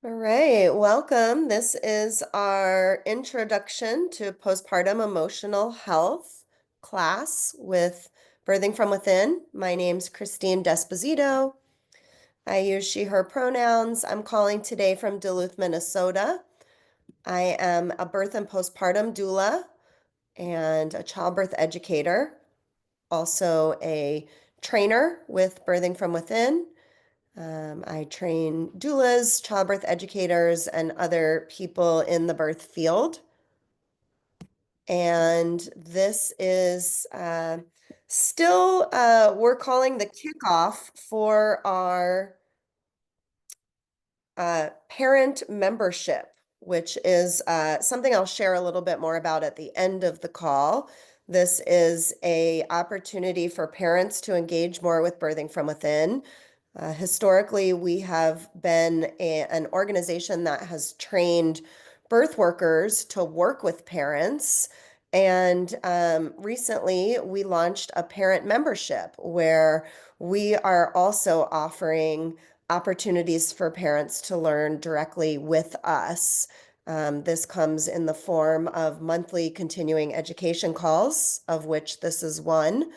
All right, welcome. This is our introduction to postpartum emotional health class with Birthing from Within. My name's Christine Desposito. I use she, her pronouns. I'm calling today from Duluth, Minnesota. I am a birth and postpartum doula and a childbirth educator, also a trainer with Birthing from Within. I train doulas, childbirth educators, and other people in the birth field. And this is still, we're calling the kickoff for our parent membership, which is something I'll share a little bit more about at the end of the call. This is a opportunity for parents to engage more with Birthing from Within. Historically, we have been an organization that has trained birth workers to work with parents. And recently, we launched a parent membership where we are also offering opportunities for parents to learn directly with us. This comes in the form of monthly continuing education calls, of which this is one.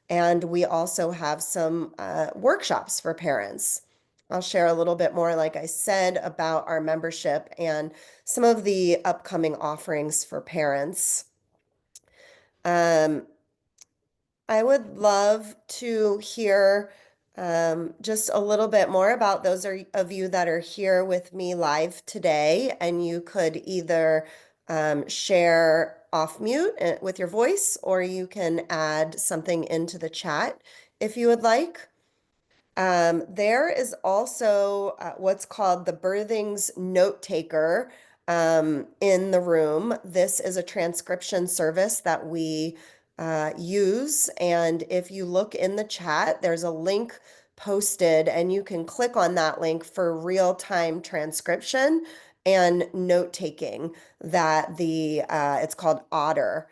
And we also have some workshops for parents. I'll share a little bit more, like I said, about our membership and some of the upcoming offerings for parents. Um, I would love to hear just a little bit more about those of you that are here with me live today, and you could either share off mute with your voice, or you can add something into the chat if you would like. There is also what's called the Birthings Note Taker in the room. This is a transcription service that we use. And if you look in the chat, there's a link posted, and you can click on that link for real-time transcription and note taking that it's called Otter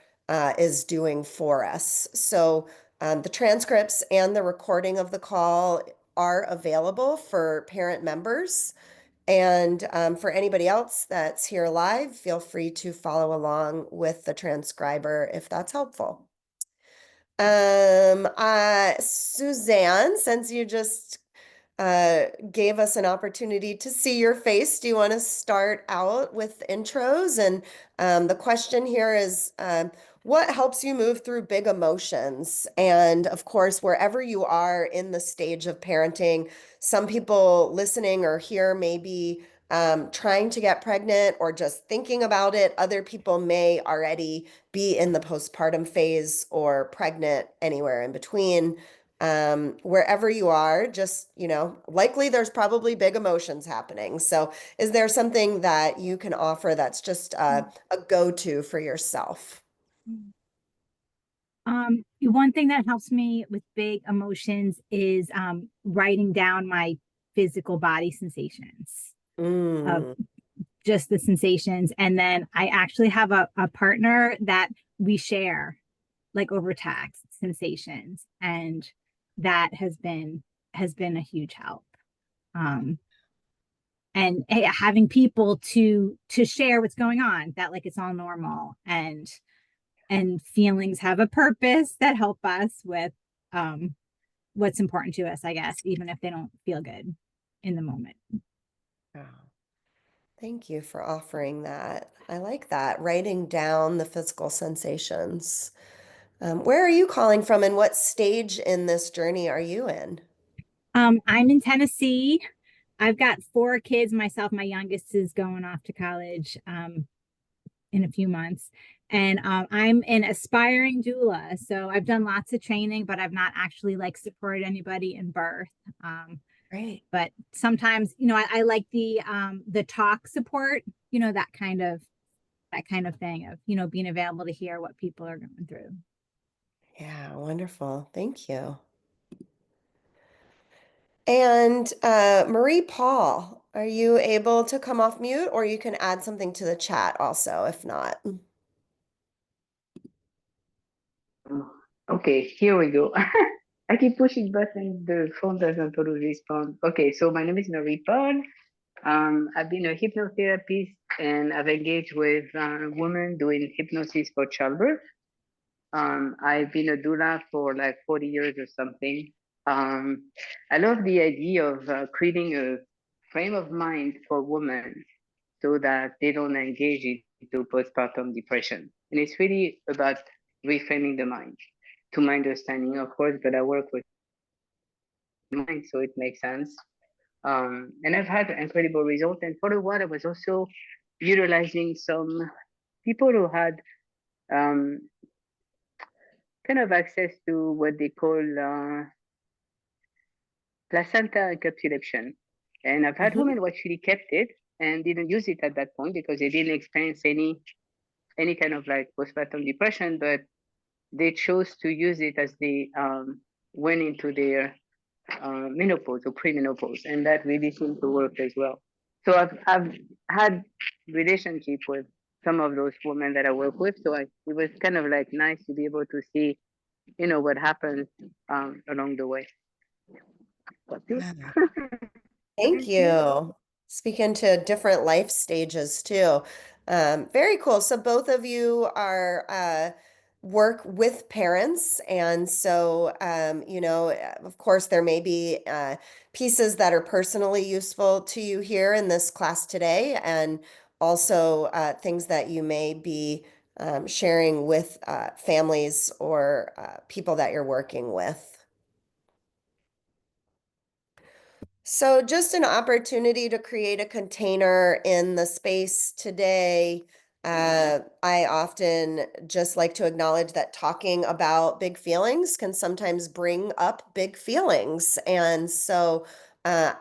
is doing for us. So the transcripts and the recording of the call are available for parent members. And for anybody else that's here live, feel free to follow along with the transcriber if that's helpful. Suzanne, since you just gave us an opportunity to see your face, do you want to start out with intros? And the question here is, what helps you move through big emotions? And of course, wherever you are in the stage of parenting, some people listening or here may be trying to get pregnant or just thinking about it. Other people may already be in the postpartum phase or pregnant, anywhere in between. Wherever you are, just, likely there's probably big emotions happening. So is there something that you can offer that's just a go-to for yourself? One thing that helps me with big emotions is writing down my physical body sensations of Mm. just the sensations. And then I actually have a partner that we share like over text sensations. And that has been a huge help. Um, and having people to share what's going on, that like it's all normal, and feelings have a purpose that help us with um what's important to us, I guess, even if they don't feel good in the moment. Oh, thank you for offering that. I like that, writing down the physical sensations. Where are you calling from, and what stage in this journey are you in? I'm in Tennessee. I've got four kids myself. My youngest is going off to college in a few months. And I'm an aspiring doula. So I've done lots of training, but I've not actually like supported anybody in birth. Um, Great. but sometimes, I like the talk support, that kind of thing of, being available to hear what people are going through. Yeah, wonderful. Thank you. And Marie Paul, are you able to come off mute, or you can add something to the chat also if not? Okay, here we go. I keep pushing buttons, the phone doesn't always respond. Okay, so my name is Marie Paul. I've been a hypnotherapist and I've engaged with women doing hypnosis for childbirth. I've been a doula for like 40 years or something. Um, I love the idea of creating a frame of mind for women so that they don't engage into postpartum depression. And it's really about reframing the mind, to my understanding, of course, but I work with mind, so it makes sense. And I've had incredible results. And for a while, I was also utilizing some people who had um, kind of access to what they call placenta encapsulation. And I've had Mhm. women who actually kept it and didn't use it at that point because they didn't experience any kind of like postpartum depression, but they chose to use it as they went into their menopause or premenopause, and that really seemed to work as well. So I've had relationship with some of those women that I work with, so it was kind of like nice to be able to see, what happens along the way. That's it. Yeah. Thank you. Speaking to different life stages too. Very cool. So both of you are work with parents, and so of course, there may be pieces that are personally useful to you here in this class today, and also things that you may be sharing with families or people that you're working with. So just an opportunity to create a container in the space today. I often just like to acknowledge that talking about big feelings can sometimes bring up big feelings. And so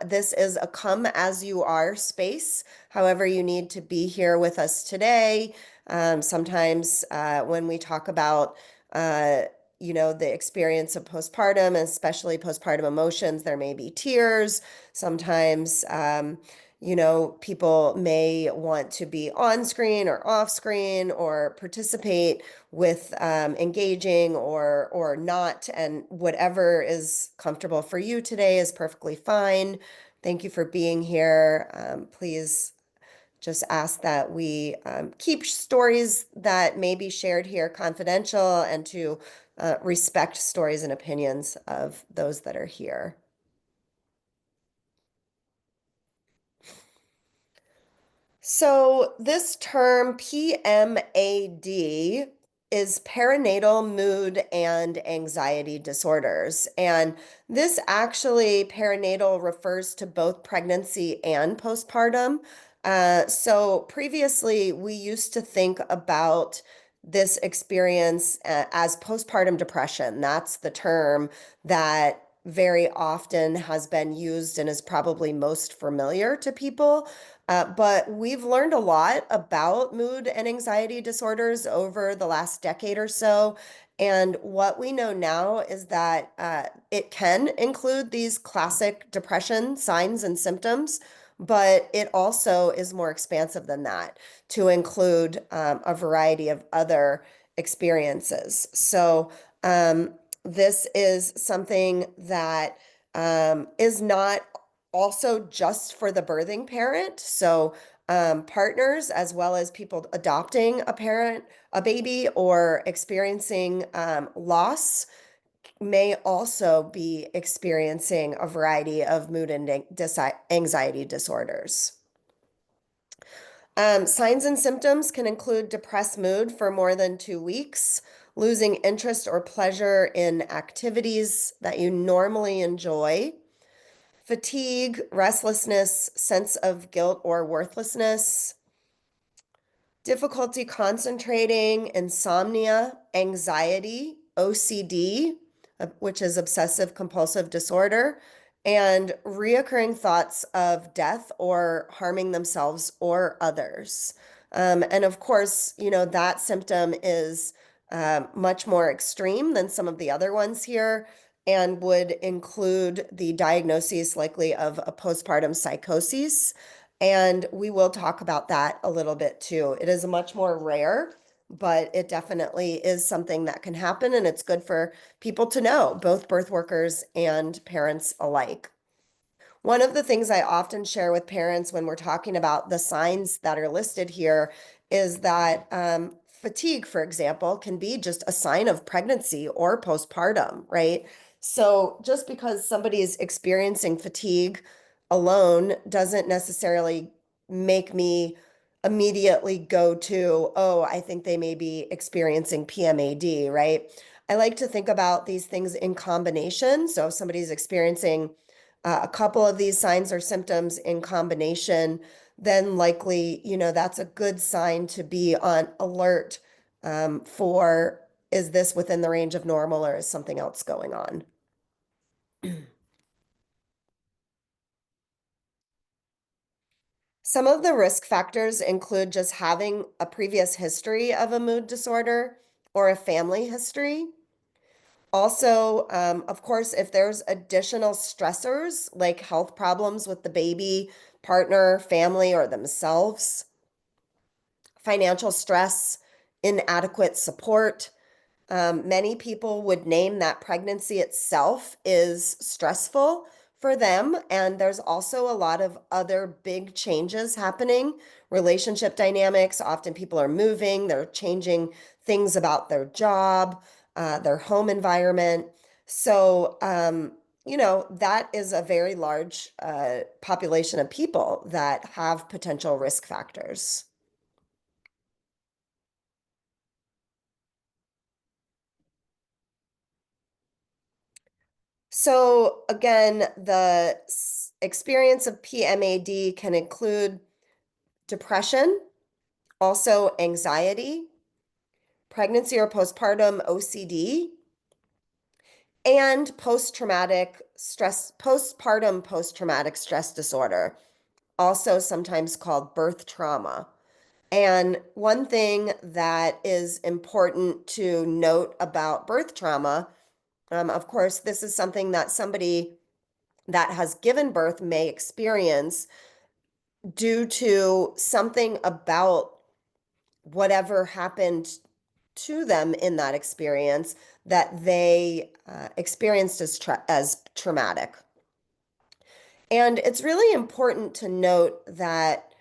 this is a come as you are space. However, you need to be here with us today. Sometimes when we talk about uh, the experience of postpartum, especially postpartum emotions, there may be tears. Sometimes, people may want to be on screen or off screen or participate with engaging or not, and whatever is comfortable for you today is perfectly fine. Thank you for being here. Please just ask that we keep stories that may be shared here confidential and to respect stories and opinions of those that are here. So this term PMAD is perinatal mood and anxiety disorders. And this actually, perinatal refers to both pregnancy and postpartum. So previously, we used to think about this experience as postpartum depression. That's the term that very often has been used and is probably most familiar to people. But we've learned a lot about mood and anxiety disorders over the last decade or so. And what we know now is that it can include these classic depression signs and symptoms, but it also is more expansive than that to include a variety of other experiences. So, this is something that is not also just for the birthing parent. So, partners, as well as people adopting a baby, or experiencing loss, may also be experiencing a variety of mood and anxiety disorders. Signs and symptoms can include depressed mood for more than 2 weeks, losing interest or pleasure in activities that you normally enjoy, fatigue, restlessness, sense of guilt or worthlessness, difficulty concentrating, insomnia, anxiety, OCD, which is obsessive compulsive disorder, and reoccurring thoughts of death or harming themselves or others. And of course, that symptom is much more extreme than some of the other ones here, and would include the diagnosis likely of a postpartum psychosis. And we will talk about that a little bit too. It is much more rare, but it definitely is something that can happen, and it's good for people to know, both birth workers and parents alike. One of the things I often share with parents when we're talking about the signs that are listed here is that fatigue, for example, can be just a sign of pregnancy or postpartum, right? So just because somebody is experiencing fatigue alone doesn't necessarily make me immediately go to, oh, I think they may be experiencing PMAD, right? I like to think about these things in combination. So if somebody's experiencing a couple of these signs or symptoms in combination, then likely, that's a good sign to be on alert for, is this within the range of normal or is something else going on? Some of the risk factors include just having a previous history of a mood disorder or a family history. Also, of course, if there's additional stressors like health problems with the baby, partner, family, or themselves, financial stress, inadequate support, many people would name that pregnancy itself is stressful for them. And there's also a lot of other big changes happening, relationship dynamics. Often people are moving, they're changing things about their job, their home environment. So, that is a very large population of people that have potential risk factors. So again, the experience of PMAD can include depression, also anxiety, pregnancy or postpartum OCD, and postpartum post-traumatic stress disorder, also sometimes called birth trauma. And one thing that is important to note about birth trauma, of course, this is something that somebody that has given birth may experience due to something about whatever happened to them in that experience that they experienced as traumatic. And it's really important to note that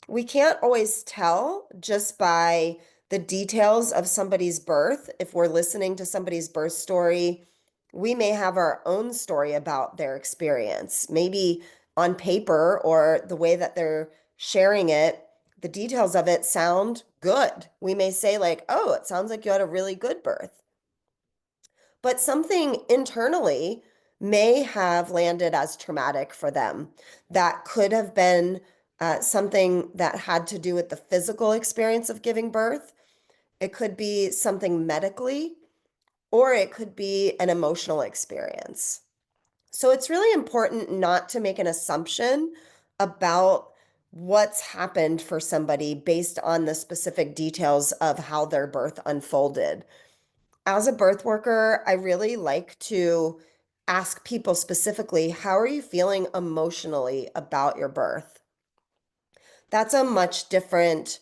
we can't always tell just by the details of somebody's birth. If we're listening to somebody's birth story, we may have our own story about their experience. Maybe on paper or the way that they're sharing it, the details of it sound good. We may say, like, oh, it sounds like you had a really good birth. But something internally may have landed as traumatic for them. That could have been something that had to do with the physical experience of giving birth. It could be something medically, or it could be an emotional experience. So it's really important not to make an assumption about what's happened for somebody based on the specific details of how their birth unfolded. As a birth worker, I really like to ask people specifically, how are you feeling emotionally about your birth? That's a much different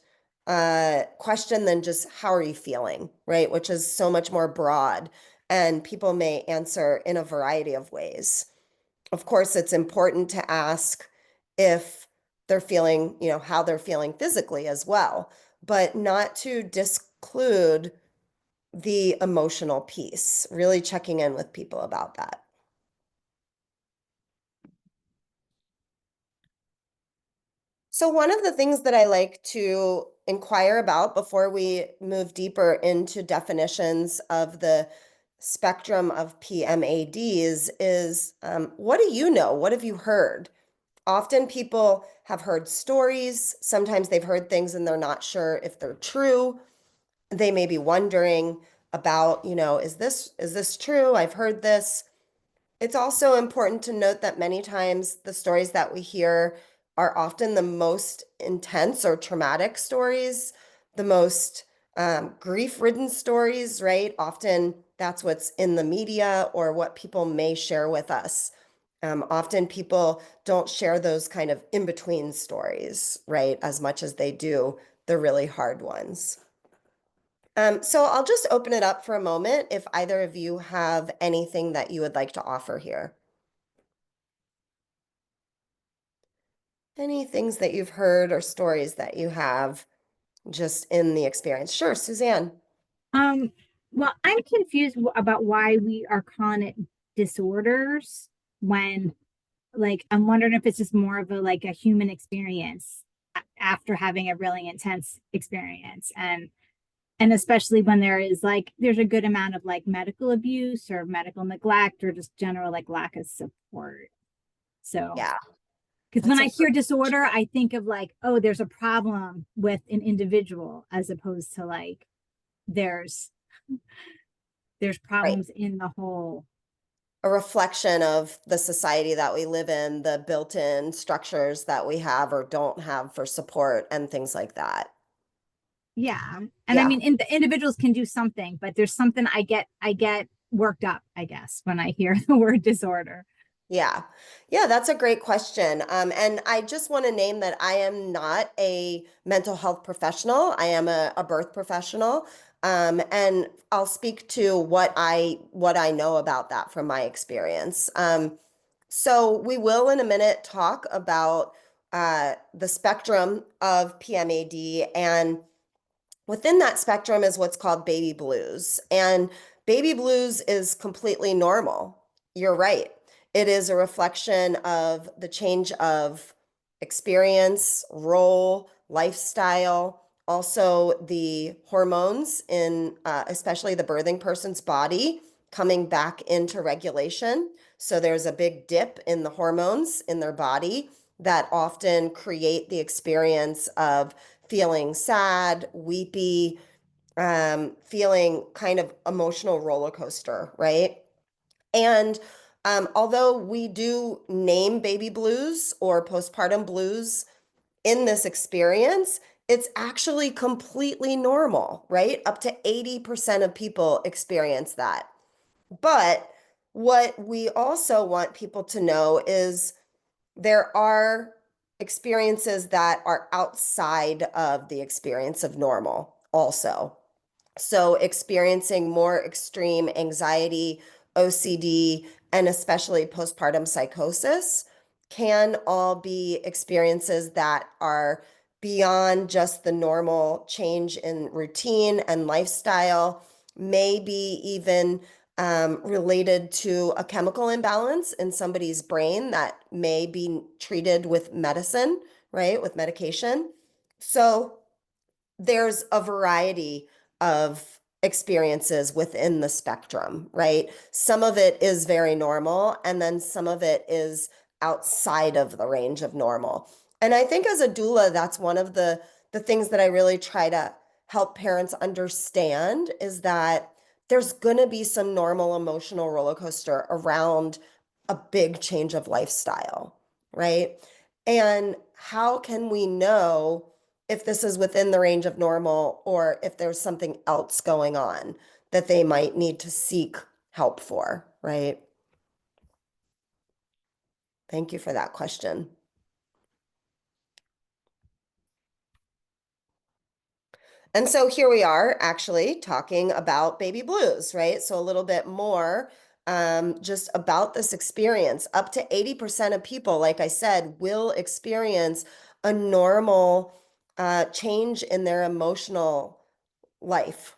question than just how are you feeling, right? Which is so much more broad, and people may answer in a variety of ways. Of course, it's important to ask if they're feeling, how they're feeling physically as well, but not to disclude the emotional piece, really checking in with people about that. So one of the things that I like to inquire about before we move deeper into definitions of the spectrum of PMADs is, what do you know? What have you heard? Often people have heard stories. Sometimes they've heard things and they're not sure if they're true. They may be wondering about, is this true? I've heard this. It's also important to note that many times the stories that we hear are often the most intense or traumatic stories, the most grief-ridden stories, right? Often that's what's in the media or what people may share with us. Often people don't share those kind of in-between stories, right, as much as they do the really hard ones. So I'll just open it up for a moment if either of you have anything that you would like to offer here. Any things that you've heard or stories that you have just in the experience? Sure, Suzanne. Um, well, I'm confused about why we are calling it disorders when, like, I'm wondering if it's just more of a like a human experience after having a really intense experience, and especially when there is like there's a good amount of like medical abuse or medical neglect or just general like lack of support. So, Yeah, because when that's a I hear disorder, I think of like, oh, there's a problem with an individual, as opposed to like there's there's right. problems in the whole. A reflection of the society that we live in, the built-in structures that we have or don't have for support and things like that. Yeah. And I Yeah. mean, the individuals can do something, but there's something I get worked up, I guess, when I hear the word disorder. Yeah. Yeah, that's a great question. And I just want to name that I am not a mental health professional. I am a birth professional. And I'll speak to what I know about that from my experience. So we will in a minute talk about the spectrum of PMAD, and within that spectrum is what's called baby blues. And baby blues is completely normal. You're right. It is a reflection of the change of experience, role, lifestyle, also the hormones in especially the birthing person's body coming back into regulation. So there's a big dip in the hormones in their body that often create the experience of feeling sad, weepy, feeling kind of emotional roller coaster, right? And although we do name baby blues or postpartum blues in this experience, it's actually completely normal, right? Up to 80% of people experience that. But what we also want people to know is there are experiences that are outside of the experience of normal also. So, experiencing more extreme anxiety, OCD, and especially postpartum psychosis can all be experiences that are beyond just the normal change in routine and lifestyle, maybe even related to a chemical imbalance in somebody's brain that may be treated with medicine, right? With medication. So, there's a variety of experiences within the spectrum, right? Some of it is very normal, and then some of it is outside of the range of normal. And I think as a doula, that's one of the things that I really try to help parents understand is that there's going to be some normal emotional roller coaster around a big change of lifestyle, right? And how can we know if this is within the range of normal or if there's something else going on that they might need to seek help for, right? Thank you for that question. And so here we are actually talking about baby blues, right? So a little bit more just about this experience. Up to 80% of people, like I said, will experience a normal change in their emotional life,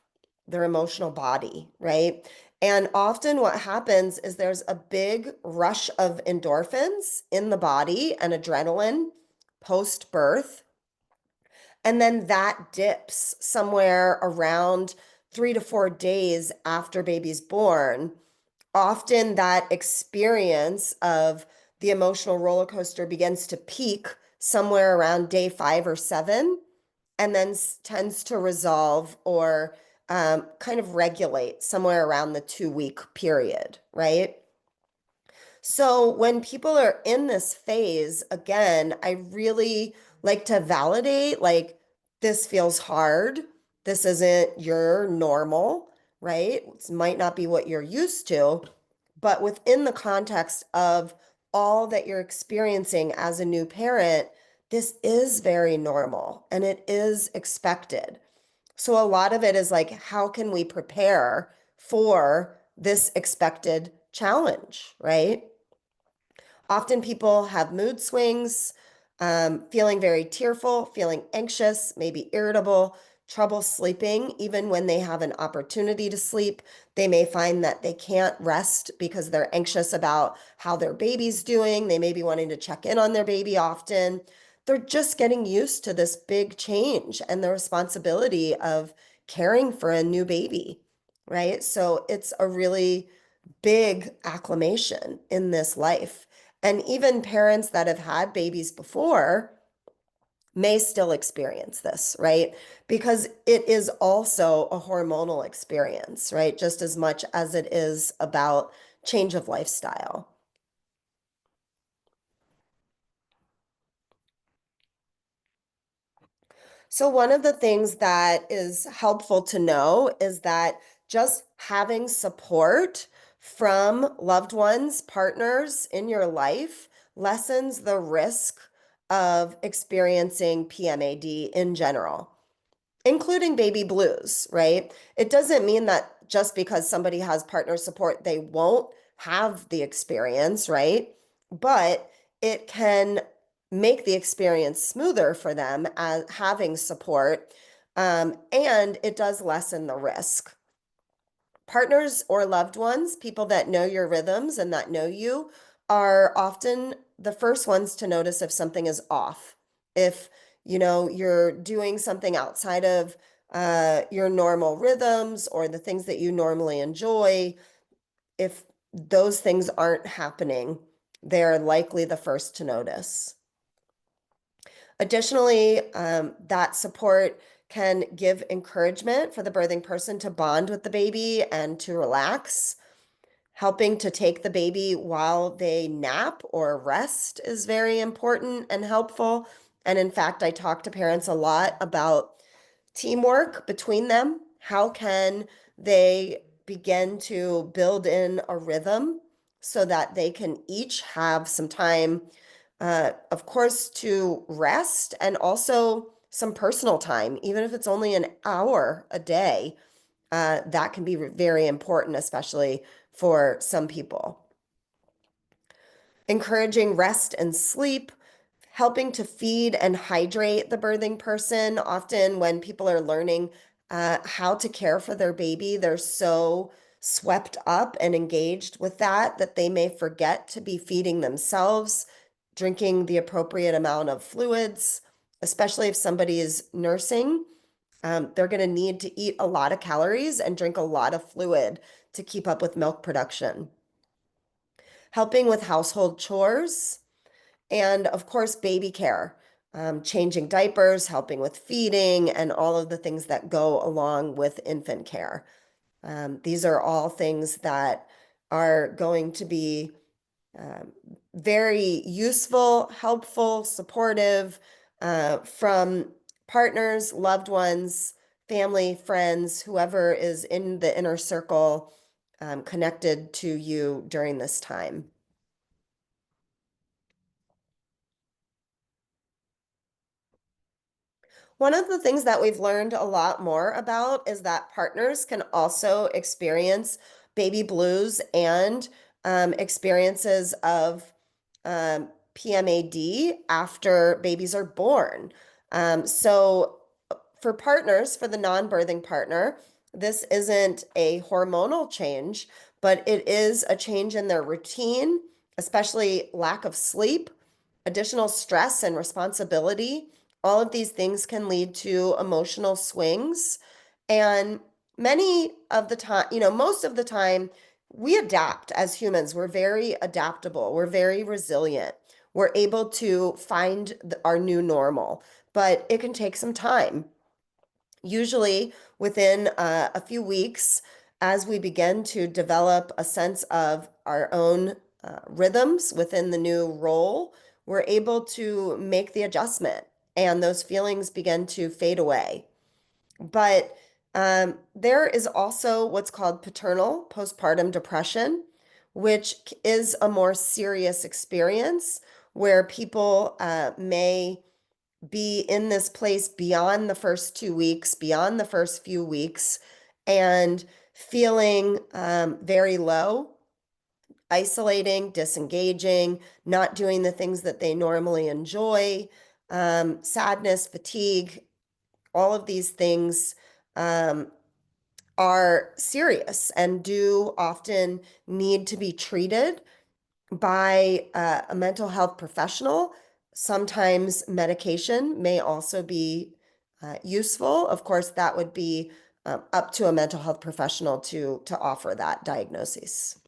their emotional body, right? And often what happens is there's a big rush of endorphins in the body and adrenaline post birth. And then that dips somewhere around 3 to 4 days after baby's born. Often that experience of the emotional roller coaster begins to peak somewhere around day 5 or 7 and then tends to resolve or kind of regulate somewhere around the 2 week period, right? So when people are in this phase, again, I really like to validate like, this feels hard. This isn't your normal, right? It might not be what you're used to, but within the context of all that you're experiencing as a new parent, this is very normal and it is expected. So a lot of it is like, how can we prepare for this expected challenge, right? Often people have mood swings. feeling very tearful, feeling anxious, maybe irritable, trouble sleeping, even when they have an opportunity to sleep. They may find that they can't rest because they're anxious about how their baby's doing. They may be wanting to check in on their baby often. They're just getting used to this big change and the responsibility of caring for a new baby, right? So it's a really big acclimation in this life. And even parents that have had babies before may still experience this, right? Because it is also a hormonal experience, right? Just as much as it is about change of lifestyle. So one of the things that is helpful to know is that just having support from loved ones, partners in your life lessens the risk of experiencing PMAD in general, including baby blues, right? It doesn't mean that just because somebody has partner support, they won't have the experience, right? But it can make the experience smoother for them as having support, and it does lessen the risk. Partners or loved ones, people that know your rhythms and that know you, are often the first ones to notice if something is off. If you're doing something outside of your normal rhythms or the things that you normally enjoy, if those things aren't happening, they're likely the first to notice. Additionally, that support can give encouragement for the birthing person to bond with the baby and to relax. Helping to take the baby while they nap or rest is very important and helpful. And in fact, I talk to parents a lot about teamwork between them. How can they begin to build in a rhythm so that they can each have some time, of course, to rest and also some personal time, even if it's only an hour a day. That can be very important, especially for some people. Encouraging rest and sleep, helping to feed and hydrate the birthing person. Often, when people are learning how to care for their baby, they're so swept up and engaged with that they may forget to be feeding themselves, drinking the appropriate amount of fluids, especially if somebody is nursing. They're going to need to eat a lot of calories and drink a lot of fluid to keep up with milk production. Helping with household chores, and of course, baby care, changing diapers, helping with feeding, and all of the things that go along with infant care. These are all things that are going to be um, very useful, helpful, supportive from partners, loved ones, family, friends, whoever is in the inner circle connected to you during this time. One of the things that we've learned a lot more about is that partners can also experience baby blues and experiences of PMAD after babies are born. So for partners, for the non-birthing partner, this isn't a hormonal change, but it is a change in their routine, especially lack of sleep, additional stress and responsibility. All of these things can lead to emotional swings. And many of the time, most of the time, we adapt as humans. We're very adaptable. We're very resilient. We're able to find our new normal, but it can take some time. Usually within a few weeks, as we begin to develop a sense of our own rhythms within the new role, we're able to make the adjustment and those feelings begin to fade away. But there is also what's called paternal postpartum depression, which is a more serious experience where people may be in this place beyond the first 2 weeks, beyond the first few weeks, and feeling very low, isolating, disengaging, not doing the things that they normally enjoy, sadness, fatigue, all of these things are serious and do often need to be treated by a mental health professional. Sometimes medication may also be useful. Of course, that would be up to a mental health professional to offer that diagnosis.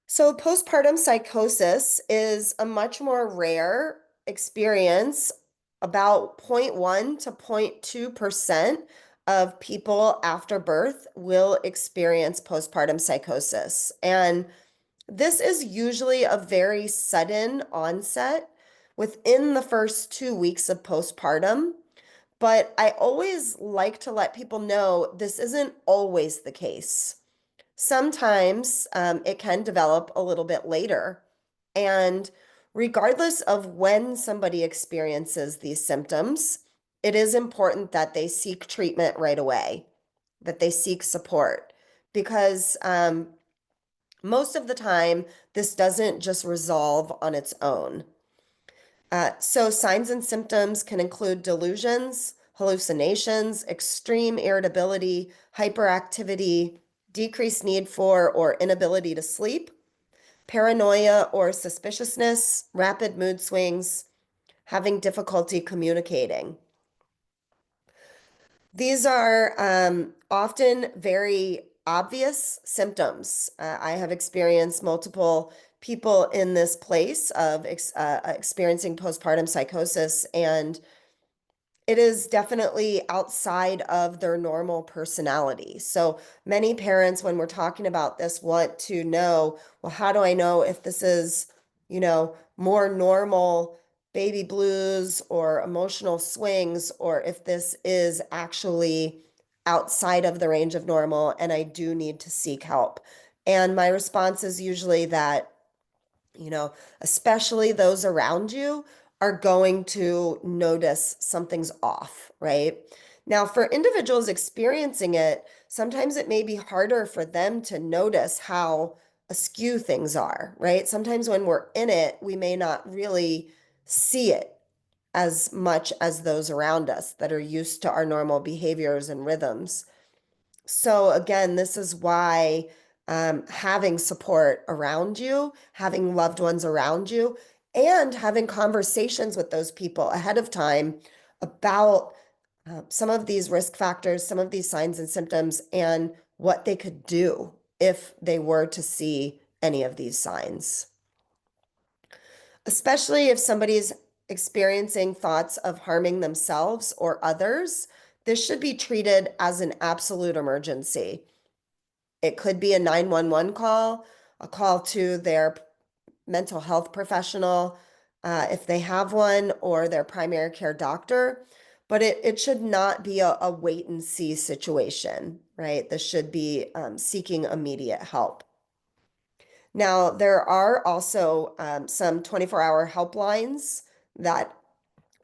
So postpartum psychosis is a much more rare experience. About 0.1 to 0.2% of people after birth will experience postpartum psychosis. And this is usually a very sudden onset within the first 2 weeks of postpartum. But I always like to let people know this isn't always the case. Sometimes it can develop a little bit later. And regardless of when somebody experiences these symptoms, it is important that they seek treatment right away, that they seek support, because most of the time, this doesn't just resolve on its own. So signs and symptoms can include delusions, hallucinations, extreme irritability, hyperactivity, decreased need for or inability to sleep, paranoia or suspiciousness, rapid mood swings, having difficulty communicating. These are often very obvious symptoms. I have experienced multiple people in this place of experiencing postpartum psychosis, and it is definitely outside of their normal personality. So many parents, when we're talking about this, want to know, well, how do I know if this is, more normal baby blues or emotional swings, or if this is actually outside of the range of normal and I do need to seek help? And my response is usually that, especially those around you are going to notice something's off, right? Now, for individuals experiencing it, sometimes it may be harder for them to notice how askew things are, right? Sometimes when we're in it, we may not really see it as much as those around us that are used to our normal behaviors and rhythms. So again, this is why having support around you, having loved ones around you, and having conversations with those people ahead of time about some of these risk factors, some of these signs and symptoms, and what they could do if they were to see any of these signs. Especially if somebody's experiencing thoughts of harming themselves or others, this should be treated as an absolute emergency. It could be a 911 call, a call to their mental health professional, if they have one, or their primary care doctor. But it should not be a wait and see situation, right? This should be seeking immediate help. Now, there are also some 24-hour helplines that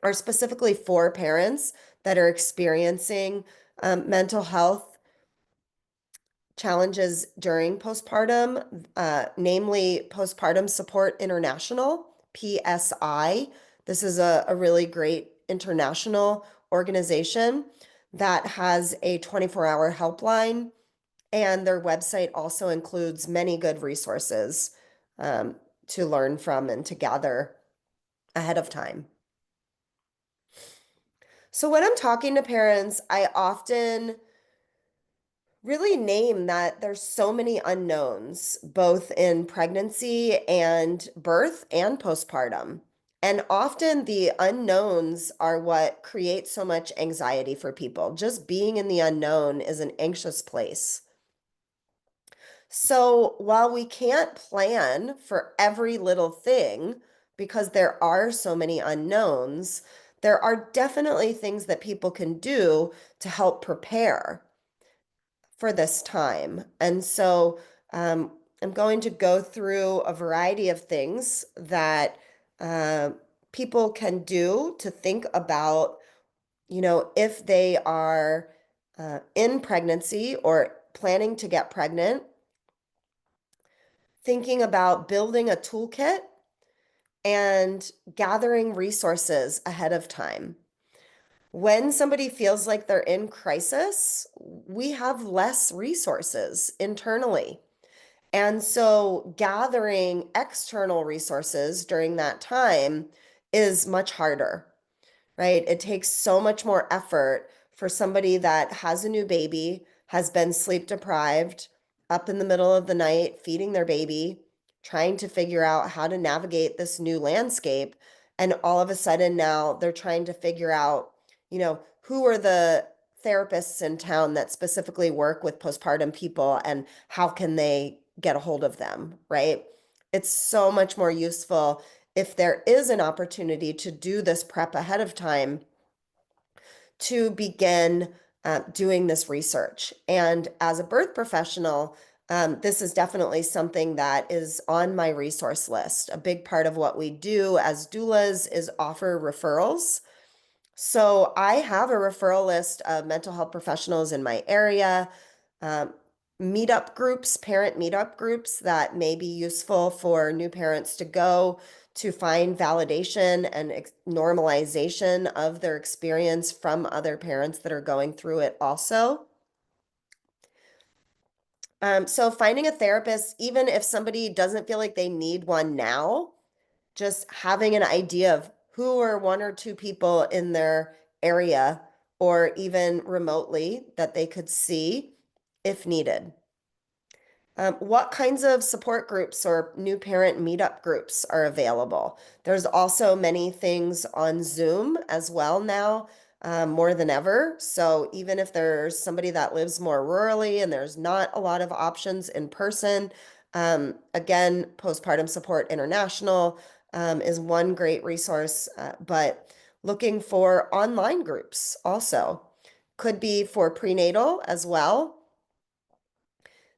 are specifically for parents that are experiencing mental health challenges during postpartum, namely Postpartum Support International, PSI. This is a really great international organization that has a 24-hour helpline, and their website also includes many good resources to learn from and to gather ahead of time. So when I'm talking to parents, I often really name that there's so many unknowns, both in pregnancy and birth and postpartum. And often the unknowns are what create so much anxiety for people. Just being in the unknown is an anxious place. So while we can't plan for every little thing because there are so many unknowns, there are definitely things that people can do to help prepare for this time. And so I'm going to go through a variety of things that people can do to think about if they are in pregnancy or planning to get pregnant, thinking about building a toolkit and gathering resources ahead of time. When somebody feels like they're in crisis, we have less resources internally. And so gathering external resources during that time is much harder, right? It takes so much more effort for somebody that has a new baby, has been sleep deprived, up in the middle of the night, feeding their baby, trying to figure out how to navigate this new landscape. And all of a sudden now they're trying to figure out, who are the therapists in town that specifically work with postpartum people and how can they get a hold of them, right? It's so much more useful if there is an opportunity to do this prep ahead of time to begin doing this research. And as a birth professional, this is definitely something that is on my resource list. A big part of what we do as doulas is offer referrals. So I have a referral list of mental health professionals in my area, um, meetup groups, parent meetup groups that may be useful for new parents to go to find validation and normalization of their experience from other parents that are going through it also. So finding a therapist, even if somebody doesn't feel like they need one now, just having an idea of who are one or two people in their area or even remotely that they could see if needed. What kinds of support groups or new parent meetup groups are available? There's also many things on Zoom as well now, more than ever. So even if there's somebody that lives more rurally and there's not a lot of options in person, again, Postpartum Support International is one great resource, but looking for online groups also could be for prenatal as well.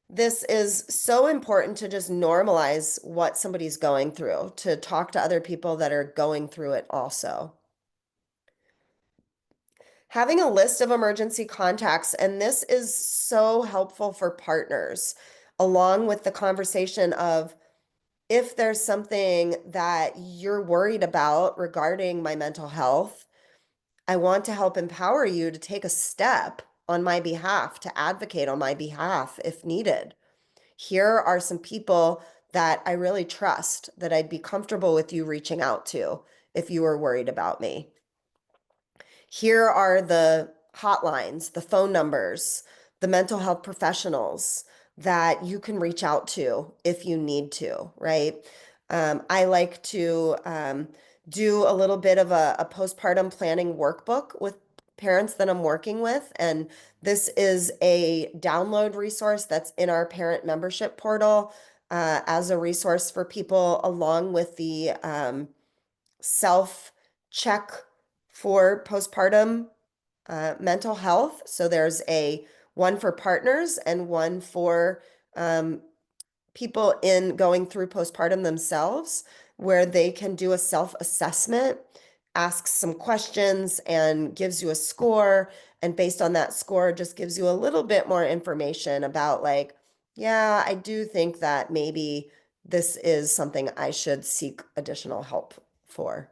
This is so important to just normalize what somebody's going through, to talk to other people that are going through it also. Having a list of emergency contacts, and this is so helpful for partners, along with the conversation of if there's something that you're worried about regarding my mental health, I want to help empower you to take a step on my behalf, to advocate on my behalf if needed. Here are some people that I really trust that I'd be comfortable with you reaching out to if you were worried about me. Here are the hotlines, the phone numbers, the mental health professionals that you can reach out to if you need to, right? I like to do a little bit of a postpartum planning workbook with parents that I'm working with. And this is a download resource that's in our parent membership portal as a resource for people, along with the self check for postpartum mental health. So there's a one for partners and one for people in going through postpartum themselves, where they can do a self-assessment, asks some questions and gives you a score. And based on that score, just gives you a little bit more information about like, yeah, I do think that maybe this is something I should seek additional help for.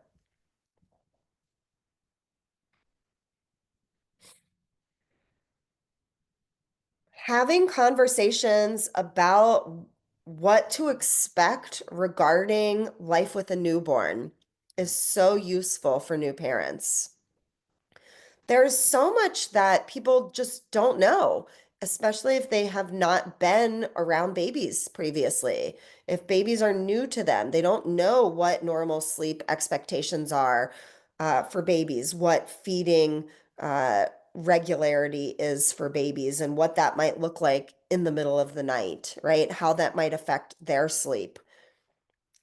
Having conversations about what to expect regarding life with a newborn is so useful for new parents. There's so much that people just don't know, especially if they have not been around babies previously. If babies are new to them, they don't know what normal sleep expectations are for babies, what feeding regularity is for babies, and what that might look like in the middle of the night, right? How that might affect their sleep.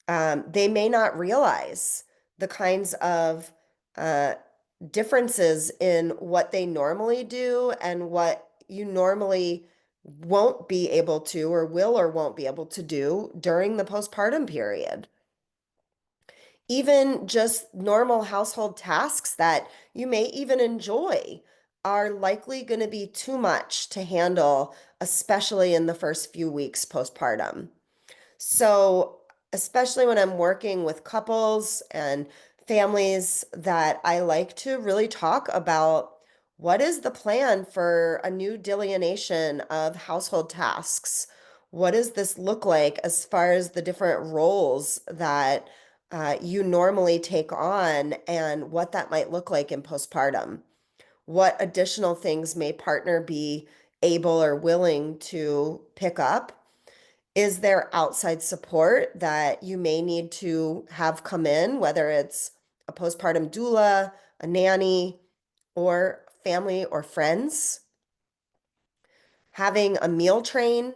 They may not realize the kinds of uh, differences in what they normally do and what you normally won't be able to or will or won't be able to do during the postpartum period. even just normal household tasks that you may even enjoy are likely going to be too much to handle, especially in the first few weeks postpartum. So, especially when I'm working with couples and families, that I like to really talk about what is the plan for a new delineation of household tasks? What does this look like as far as the different roles that you normally take on and what that might look like in postpartum? What additional things may partner be able or willing to pick up? Is there outside support that you may need to have come in, whether it's a postpartum doula, a nanny, or family or friends? Having a meal train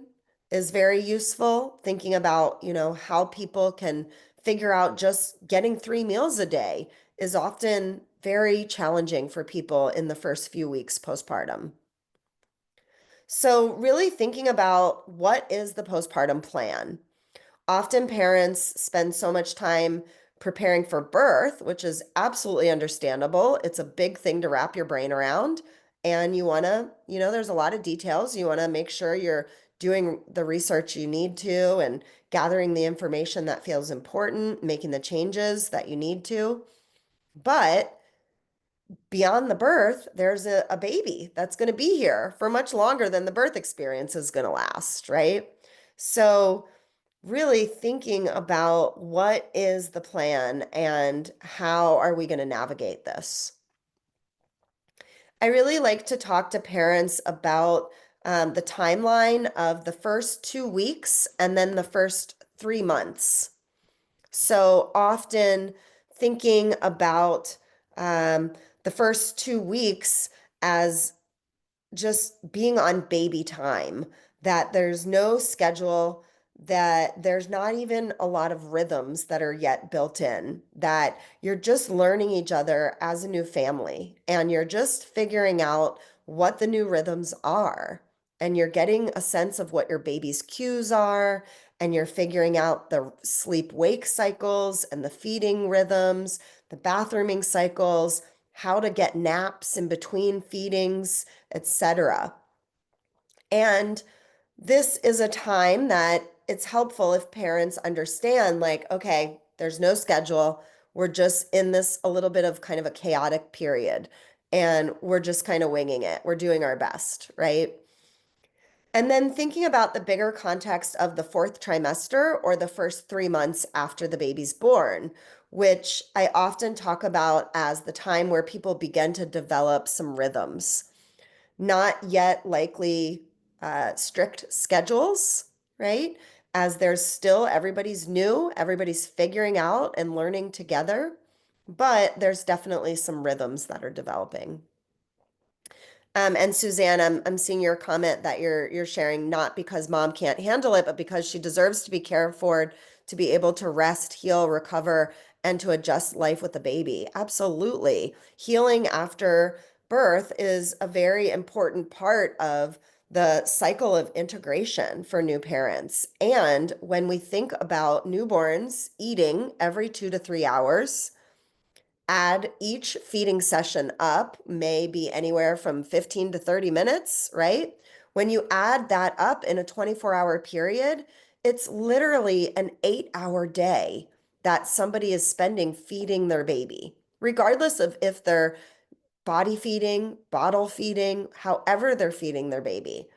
is very useful. Thinking about, how people can figure out just getting 3 meals a day is often very challenging for people in the first few weeks postpartum. So, really thinking about what is the postpartum plan. Often parents spend so much time preparing for birth, which is absolutely understandable. It's a big thing to wrap your brain around. And you want to, there's a lot of details. You want to make sure you're doing the research you need to and gathering the information that feels important, making the changes that you need to. But beyond the birth, there's a baby that's going to be here for much longer than the birth experience is going to last, right? So, really thinking about what is the plan and how are we going to navigate this. I really like to talk to parents about the timeline of the first 2 weeks and then the first 3 months. So often thinking about um, the first 2 weeks as just being on baby time, that there's no schedule, that there's not even a lot of rhythms that are yet built in, that you're just learning each other as a new family and you're just figuring out what the new rhythms are. And you're getting a sense of what your baby's cues are, and you're figuring out the sleep wake cycles and the feeding rhythms, the bathrooming cycles, how to get naps in between feedings, etc. And this is a time that it's helpful if parents understand, like, okay, there's no schedule. We're just in this a little bit of kind of a chaotic period, and we're just kind of winging it. We're doing our best, right? And then thinking about the bigger context of the fourth trimester or the first 3 months after the baby's born, which I often talk about as the time where people begin to develop some rhythms. Not yet likely strict schedules, right? As there's still, everybody's new, everybody's figuring out and learning together, but there's definitely some rhythms that are developing. And Suzanne, I'm seeing your comment that you're sharing not because mom can't handle it, but because she deserves to be cared for, to be able to rest, heal, recover, and to adjust life with the baby. Absolutely. Healing after birth is a very important part of the cycle of integration for new parents. And when we think about newborns eating every 2 to 3 hours, add each feeding session up, may be anywhere from 15 to 30 minutes, right? When you add that up in a 24-hour period, it's literally an 8-hour day that somebody is spending feeding their baby, regardless of if they're body feeding, bottle feeding, however they're feeding their baby.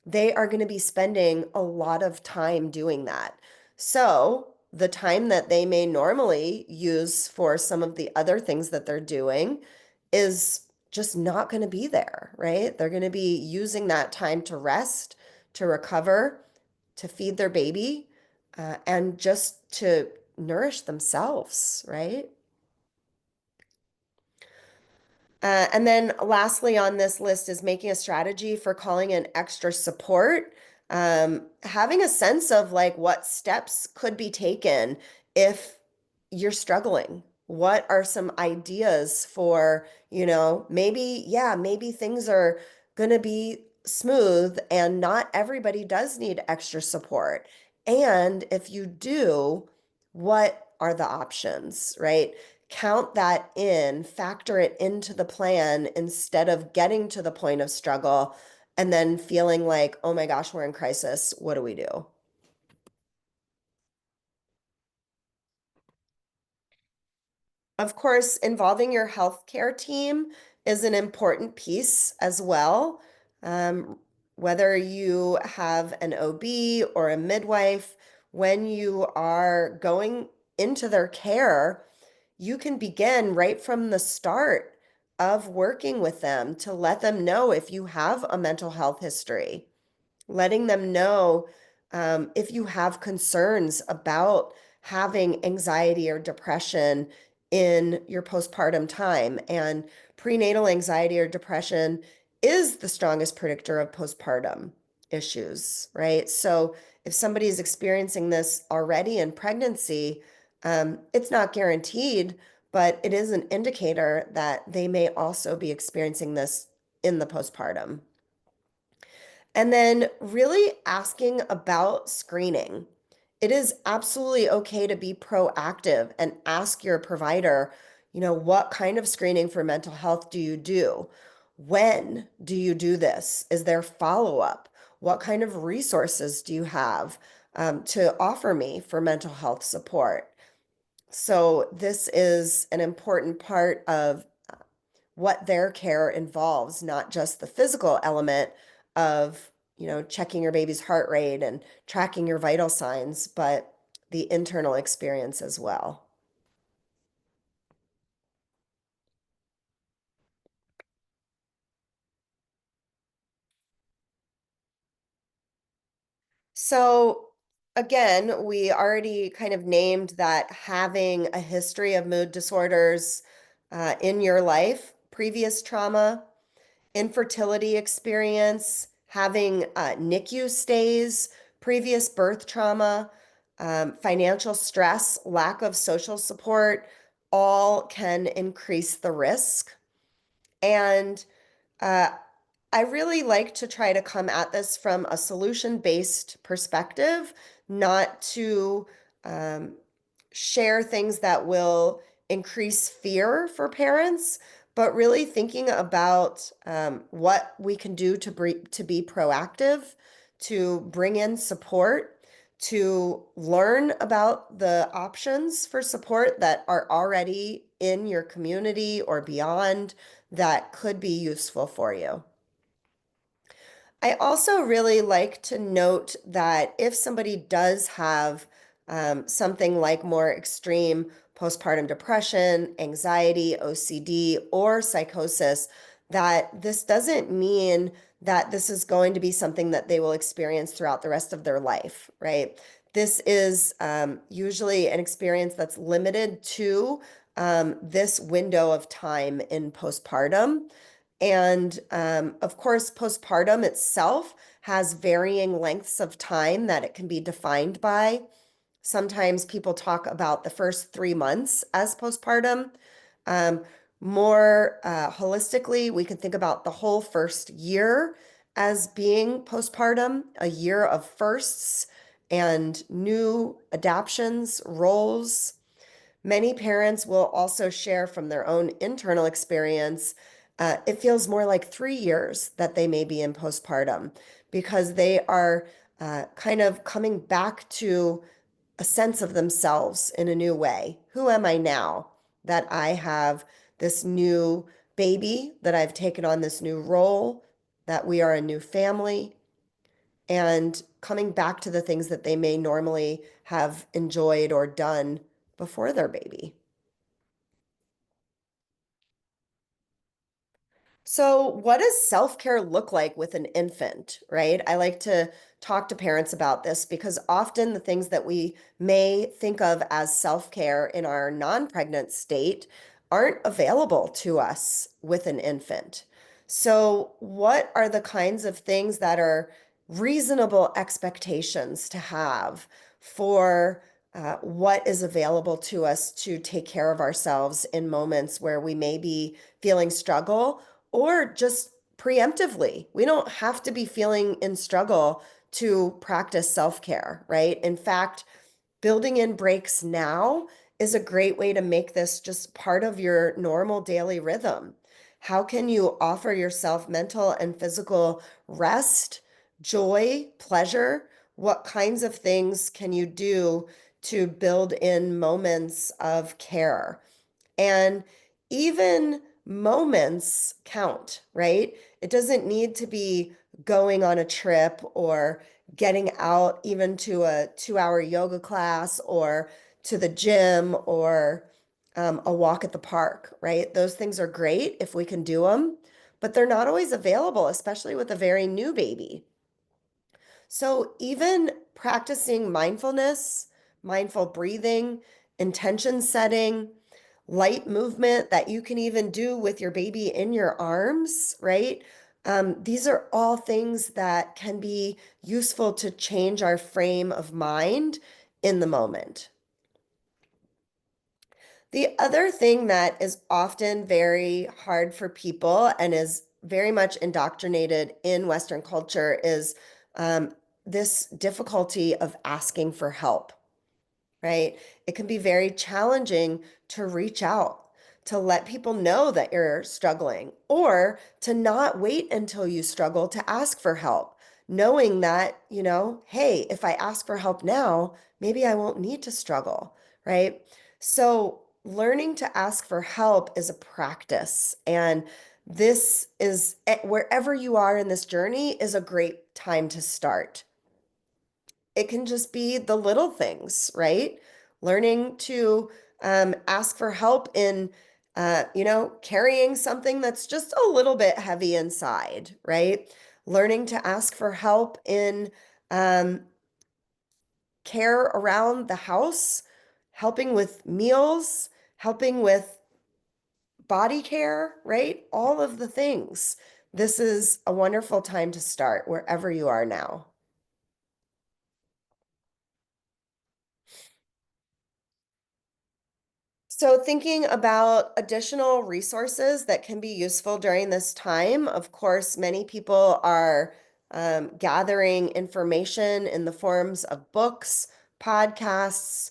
They are going to be spending a lot of time doing that. So, the time that they may normally use for some of the other things that they're doing is just not going to be there, right? They're going to be using that time to rest, to recover, to feed their baby, and just to nourish themselves, right? And then lastly on this list is making a strategy for calling in extra support. Having a sense of like what steps could be taken if you're struggling. What are some ideas for, maybe things are going to be smooth and not everybody does need extra support. And if you do, what are the options, right? Count that in, factor it into the plan instead of getting to the point of struggle and then feeling like, oh my gosh, we're in crisis. What do we do? Of course, involving your healthcare team is an important piece as well. Um, Whether you have an OB or a midwife, when you are going into their care, you can begin right from the start of working with them to let them know if you have a mental health history, letting them know if you have concerns about having anxiety or depression in your postpartum time. And prenatal anxiety or depression is the strongest predictor of postpartum issues, right? So if somebody is experiencing this already in pregnancy, it's not guaranteed, but it is an indicator that they may also be experiencing this in the postpartum. And then really asking about screening. It is absolutely okay to be proactive and ask your provider, what kind of screening for mental health do you do? When do you do this? Is there follow-up? What kind of resources do you have to offer me for mental health support? So this is an important part of what their care involves, not just the physical element of, checking your baby's heart rate and tracking your vital signs, but the internal experience as well. So again, we already kind of named that having a history of mood disorders in your life, previous trauma, infertility experience, having NICU stays, previous birth trauma, financial stress, lack of social support, all can increase the risk. And uh, I really like to try to come at this from a solution-based perspective, not to um, share things that will increase fear for parents, but really thinking about what we can do to be proactive, to bring in support, to learn about the options for support that are already in your community or beyond that could be useful for you. I also really like to note that if somebody does have something like more extreme postpartum depression, anxiety, OCD, or psychosis, that this doesn't mean that this is going to be something that they will experience throughout the rest of their life, right? This is usually an experience that's limited to this window of time in postpartum. And of course, postpartum itself has varying lengths of time that it can be defined by. Sometimes people talk about the first 3 months as postpartum. Um, More holistically, we can think about the whole first year as being postpartum, a year of firsts and new adaptions, roles. Many parents will also share from their own internal experience. It feels more like 3 years that they may be in postpartum because they are kind of coming back to a sense of themselves in a new way. Who am I now that I have this new baby, that I've taken on this new role, that we are a new family, and coming back to the things that they may normally have enjoyed or done before their baby. So, what does self-care look like with an infant, right? I like to talk to parents about this because often the things that we may think of as self-care in our non-pregnant state aren't available to us with an infant. So, what are the kinds of things that are reasonable expectations to have for what is available to us to take care of ourselves in moments where we may be feeling struggle? Or just preemptively. We don't have to be feeling in struggle to practice self-care, right? In fact, building in breaks now is a great way to make this just part of your normal daily rhythm. How can you offer yourself mental and physical rest, joy, pleasure? What kinds of things can you do to build in moments of care? And even moments count, right? It doesn't need to be going on a trip or getting out even to a 2 hour yoga class or to the gym or a walk at the park, right? Those things are great if we can do them, but they're not always available, especially with a very new baby. So even practicing mindfulness, mindful breathing, intention setting, light movement that you can even do with your baby in your arms, right? These are all things that can be useful to change our frame of mind in the moment. The other thing that is often very hard for people and is very much indoctrinated in Western culture is um, this difficulty of asking for help, right? It can be very challenging to reach out, to let people know that you're struggling, or to not wait until you struggle to ask for help, knowing that, hey, if I ask for help now, maybe I won't need to struggle, right? So, learning to ask for help is a practice. And this is wherever you are in this journey is a great time to start. It can just be the little things, right? Learning to ask for help in, carrying something that's just a little bit heavy inside, right? Learning to ask for help in um, care around the house, helping with meals, helping with body care, right? All of the things. This is a wonderful time to start wherever you are now. So thinking about additional resources that can be useful during this time, of course, many people are gathering information in the forms of books, podcasts,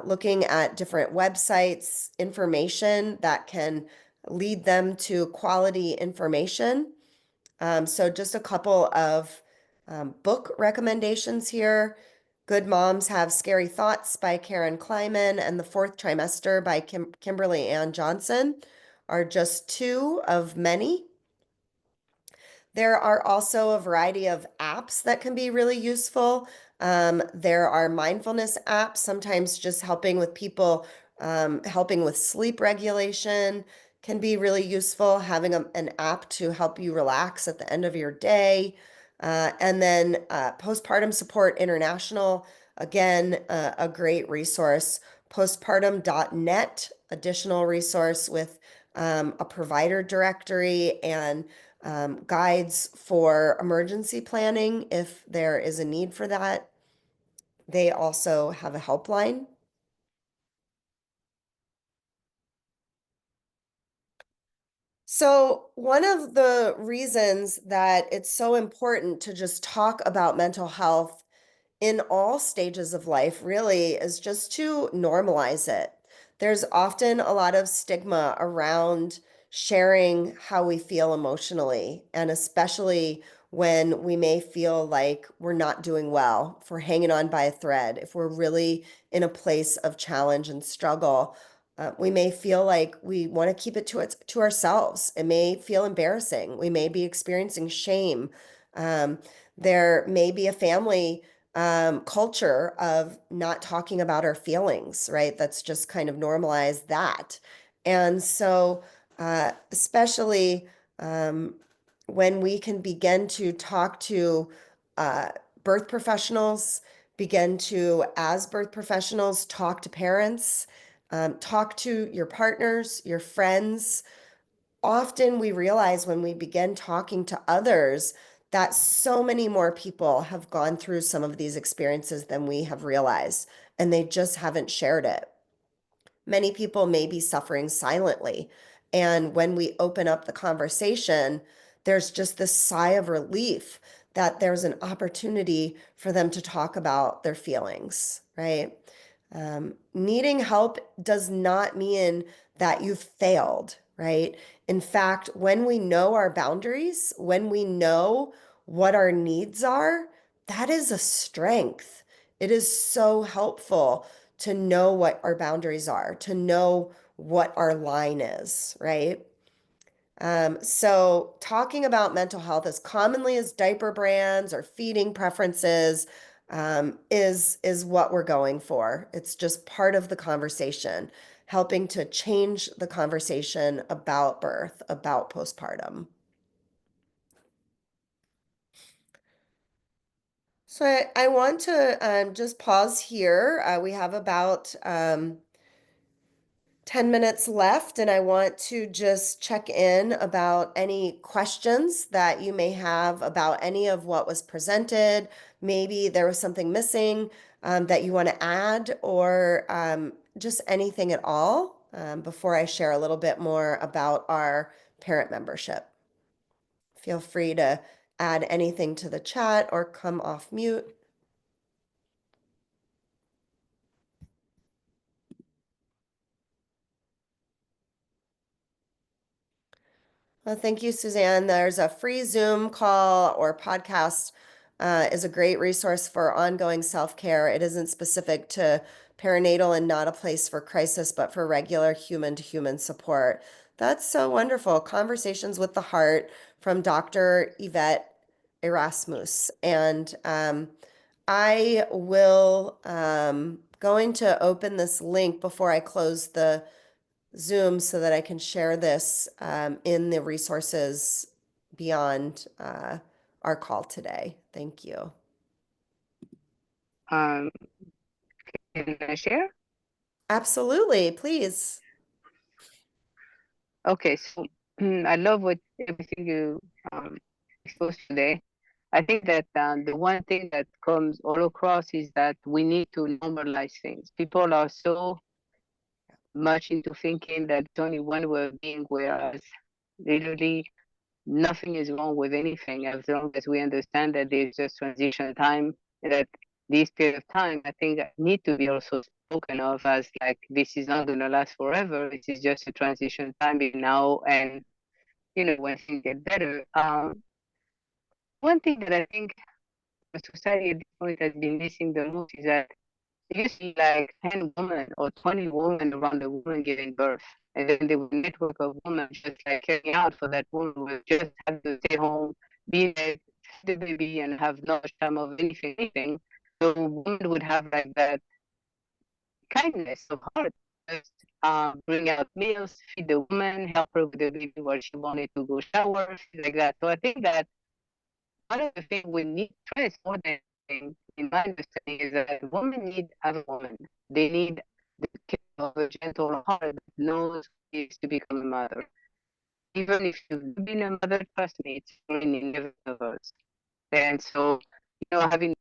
looking at different websites, information that can lead them to quality information. So just a couple of book recommendations here. Good Moms Have Scary Thoughts by Karen Kleiman and The Fourth Trimester by Kimberly Ann Johnson are just two of many. There are also a variety of apps that can be really useful. There are mindfulness apps, sometimes just helping with people, helping with sleep regulation can be really useful. Having an app to help you relax at the end of your day. And then Postpartum Support International, again, a great resource. Postpartum.net, additional resource with a provider directory and guides for emergency planning if there is a need for that. They also have a helpline. So, one of the reasons that it's so important to just talk about mental health in all stages of life really is just to normalize it. There's often a lot of stigma around sharing how we feel emotionally, and especially when we may feel like we're not doing well, if we're hanging on by a thread, if we're really in a place of challenge and struggle. We may feel like we want to keep it to ourselves. It may feel embarrassing. We may be experiencing shame. Um, there may be a family culture of not talking about our feelings, right? That's just kind of normalized that. And so, especially when we can begin to talk to uh, birth professionals, begin to, as birth professionals, talk to parents, talk to your partners, your friends. Often we realize when we begin talking to others that so many more people have gone through some of these experiences than we have realized, and they just haven't shared it. Many people may be suffering silently. And when we open up the conversation, there's just this sigh of relief that there's an opportunity for them to talk about their feelings, right? Needing help does not mean that you've failed, right? In fact, when we know our boundaries, when we know what our needs are, that is a strength. It is so helpful to know what our boundaries are, to know what our line is, right? So talking about mental health as commonly as diaper brands or feeding preferences is what we're going for. It's just part of the conversation, helping to change the conversation about birth, about postpartum. So I want to just pause here. We have about 10 minutes left, and I want to just check in about any questions that you may have about any of what was presented. Maybe there was something missing that you want to add, or just anything at all before I share a little bit more about our parent membership. Feel free to add anything to the chat or come off mute. Well, thank you, Suzanne. There's a free Zoom call or podcast is a great resource for ongoing self-care. It isn't specific to perinatal and not a place for crisis, but for regular human-to-human support. That's so wonderful. Conversations with the Heart from Dr. Yvette Erasmus. And I will going to open this link before I close the Zoom so that I can share this in the resources beyond our call today. Thank you. Can I share? Absolutely, please. Okay, so I love what everything you exposed today. I think that the one thing that comes all across is that we need to normalize things. People are so much into thinking that it's only one way of being, whereas literally nothing is wrong with anything as long as we understand that there's just transition time, and that this period of time, I think, need to be also spoken of as like this is not going to last forever. This is just a transition time between now and when things get better. One thing that I think the society at this point has been missing the most is that you see like 10 women or 20 women around the woman giving birth. And then there was a network of women just like caring out for that woman who just had to stay home, be there, feed the baby, and have no much time of anything. So women would have like that kindness of heart. Just bring out meals, feed the woman, help her with the baby while she wanted to go shower, things like that. So I think that one of the things we need to stress more than anything, in my understanding, is that women need other women. They need the care of a gentle heart that knows what it is to become a mother. Even if you've been a mother, trust me, it's really never of us. And so, having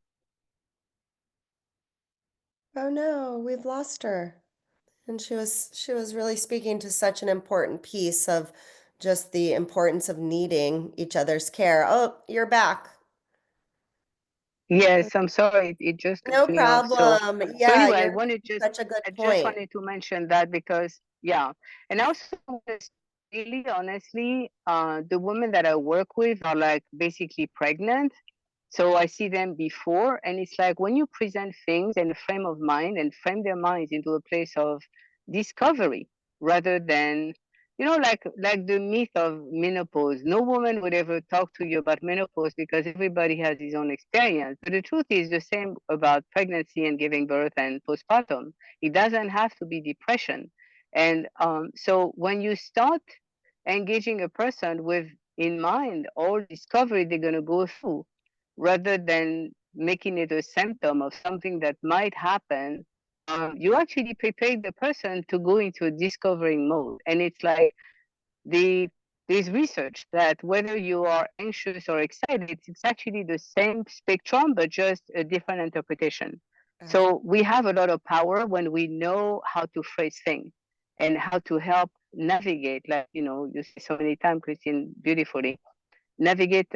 Oh no, we've lost her. And she was really speaking to such an important piece of just the importance of needing each other's care. Oh, you're back. yes, I'm sorry, it just No cut me off. So problem. so Yeah, anyway, you're such a good I just point. wanted to mention that because yeah, and also really honestly, the women that I work with are like basically pregnant. So I see them before, and it's like when you present things in a frame of mind and frame their minds into a place of discovery rather than, like the myth of menopause. No woman would ever talk to you about menopause because everybody has his own experience. But the truth is the same about pregnancy and giving birth and postpartum. It doesn't have to be depression. And so when you start engaging a person with in mind all discovery they're going to go through, rather than making it a symptom of something that might happen, you actually prepare the person to go into a discovering mode. And it's like there's research that whether you are anxious or excited, it's actually the same spectrum, but just a different interpretation. So we have a lot of power when we know how to phrase things and how to help navigate, like you say so many times, Christine, beautifully, navigate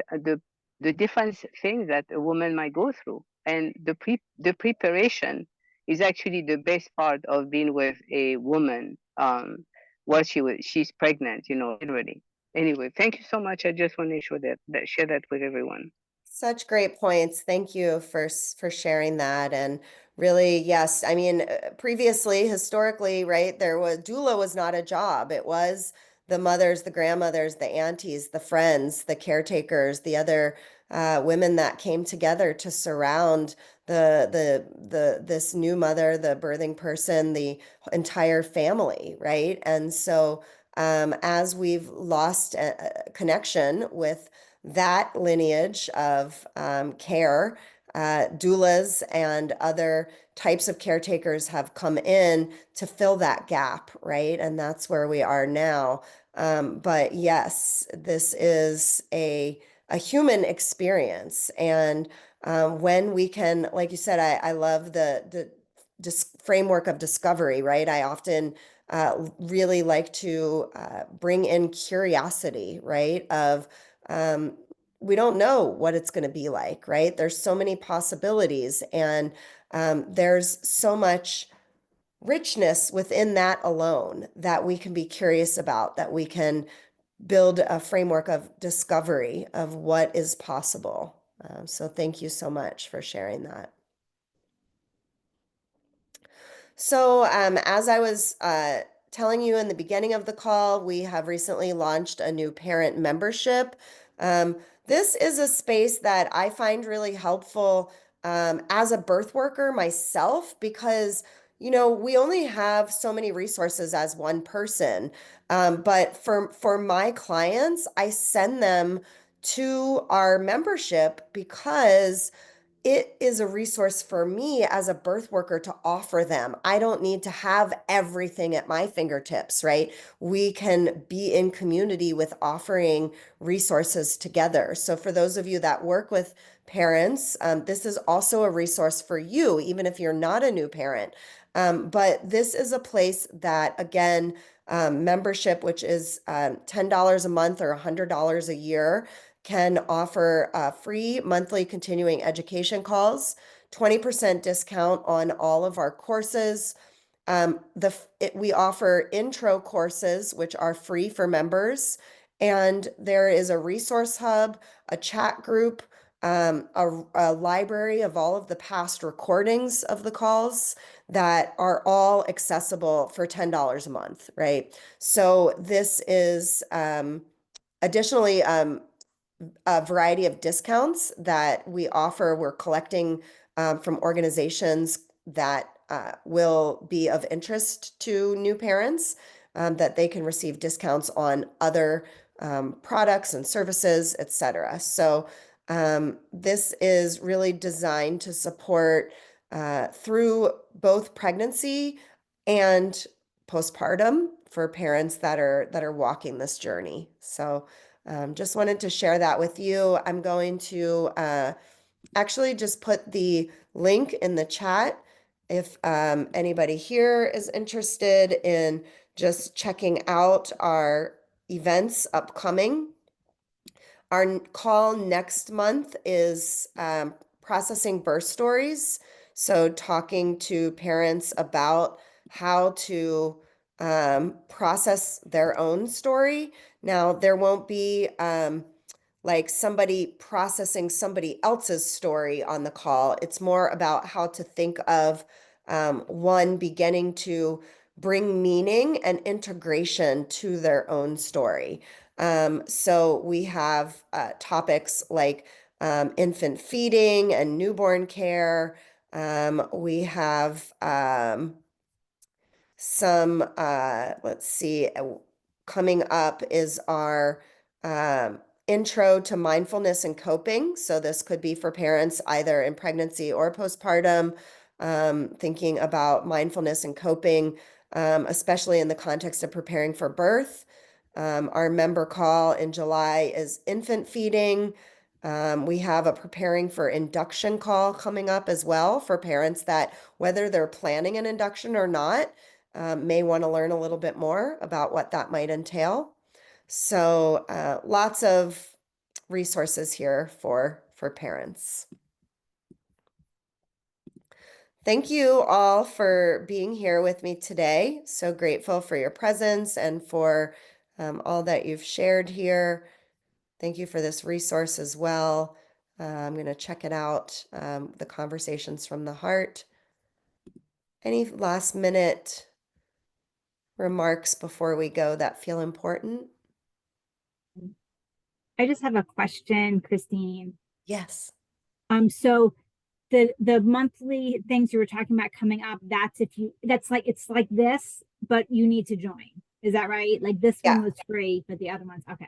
the different things that a woman might go through. And the preparation is actually the best part of being with a woman while she's pregnant, you know, literally. Anyway, thank you so much. I just want to share that with everyone. Such great points. Thank you for sharing that. And really, yes, I mean, previously, historically, right, doula was not a job. It was the mothers, the grandmothers, the aunties, the friends, the caretakers, the other women that came together to surround this new mother, the birthing person, the entire family, right? And so as we've lost a connection with that lineage of care, doulas and other types of caretakers have come in to fill that gap, right? And that's where we are now. But yes, this is a human experience. And when we can, like you said, I love the framework of discovery, right? I often really like to bring in curiosity, right? Of um, we don't know what it's going to be like, right? There's so many possibilities, and there's so much richness within that alone that we can be curious about, that we can build a framework of discovery of what is possible. So thank you so much for sharing that. So, as I was telling you in the beginning of the call, we have recently launched a new parent membership. Um, this is a space that I find really helpful as a birth worker myself because, you know, we only have so many resources as one person. But for my clients, I send them to our membership because it is a resource for me as a birth worker to offer them. I don't need to have everything at my fingertips, right? We can be in community with offering resources together. So, for those of you that work with parents, this is also a resource for you, even if you're not a new parent. But this is a place that, again, membership, which is $10 a month or $100 a year, can offer free monthly continuing education calls, 20% discount on all of our courses. We offer intro courses, which are free for members, and there is a resource hub, a chat group, a library of all of the past recordings of the calls that are all accessible for $10 a month, right? So this is additionally a variety of discounts that we offer. We're collecting from organizations that will be of interest to new parents, that they can receive discounts on other products and services, etc. So this is really designed to support through both pregnancy and postpartum for parents that are walking this journey. So just wanted to share that with you. I'm going to actually just put the link in the chat if anybody here is interested in just checking out our events upcoming. Our call next month is processing birth stories. So, talking to parents about how to process their own story. Now, there won't be like somebody processing somebody else's story on the call. It's more about how to think of one beginning to bring meaning and integration to their own story. So we have topics like infant feeding and newborn care. We have some, let's see, coming up is our intro to mindfulness and coping. So this could be for parents either in pregnancy or postpartum, thinking about mindfulness and coping, especially in the context of preparing for birth. Our member call in July is infant feeding. We have a preparing for induction call coming up as well for parents that, whether they're planning an induction or not, may want to learn a little bit more about what that might entail. So lots of resources here for parents. Thank you all for being here with me today. So grateful for your presence and for all that you've shared here. Thank you for this resource as well. I'm going to check it out, the Conversations from the Heart. Any last minute remarks before we go that feel important? I just have a question, Christine. Yes. So the monthly things you were talking about coming up, that's like it's like this, but you need to join. Is that right? Like this one Yeah. was free, but the other one's okay.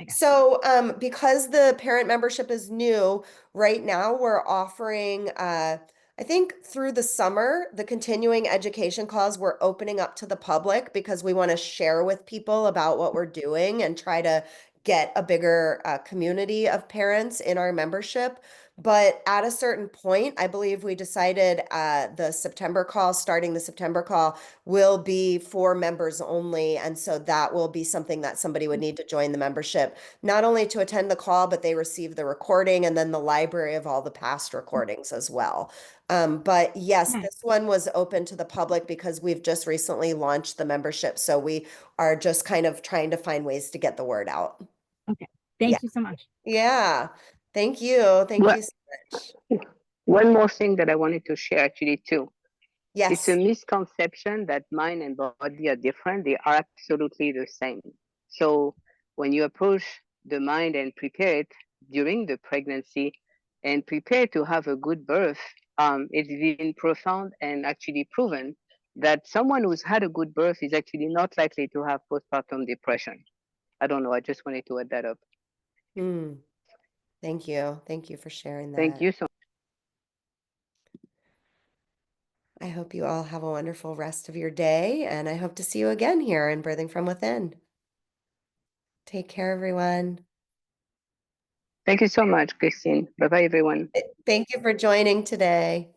So, because the parent membership is new, right now we're offering, I think through the summer, the continuing education calls we're opening up to the public because we want to share with people about what we're doing and try to get a bigger community of parents in our membership. But at a certain point, I believe we decided the September call, starting the September call, will be for members only. And so that will be something that somebody would need to join the membership, not only to attend the call, but they receive the recording and then the library of all the past recordings as well. But yes, Okay. this one was open to the public because we've just recently launched the membership. So we are just kind of trying to find ways to get the word out. Okay. Yeah. Thank you so much. Yeah. Thank you. Thank you so much. One more thing that I wanted to share actually too. It's a Yes. misconception that mind and body are different. They are absolutely the same. So when you approach the mind and prepare it during the pregnancy and prepare to have a good birth, it's been profound and actually proven that someone who's had a good birth is actually not likely to have postpartum depression. I don't know. I just wanted to add that up. Thank you. Thank you for sharing Thank that. you so I hope you all have a wonderful rest of your day, and I hope to see you again here in Birthing from Within. Take care, everyone. Thank you so much, Christine. Bye bye, everyone. Thank you for joining today.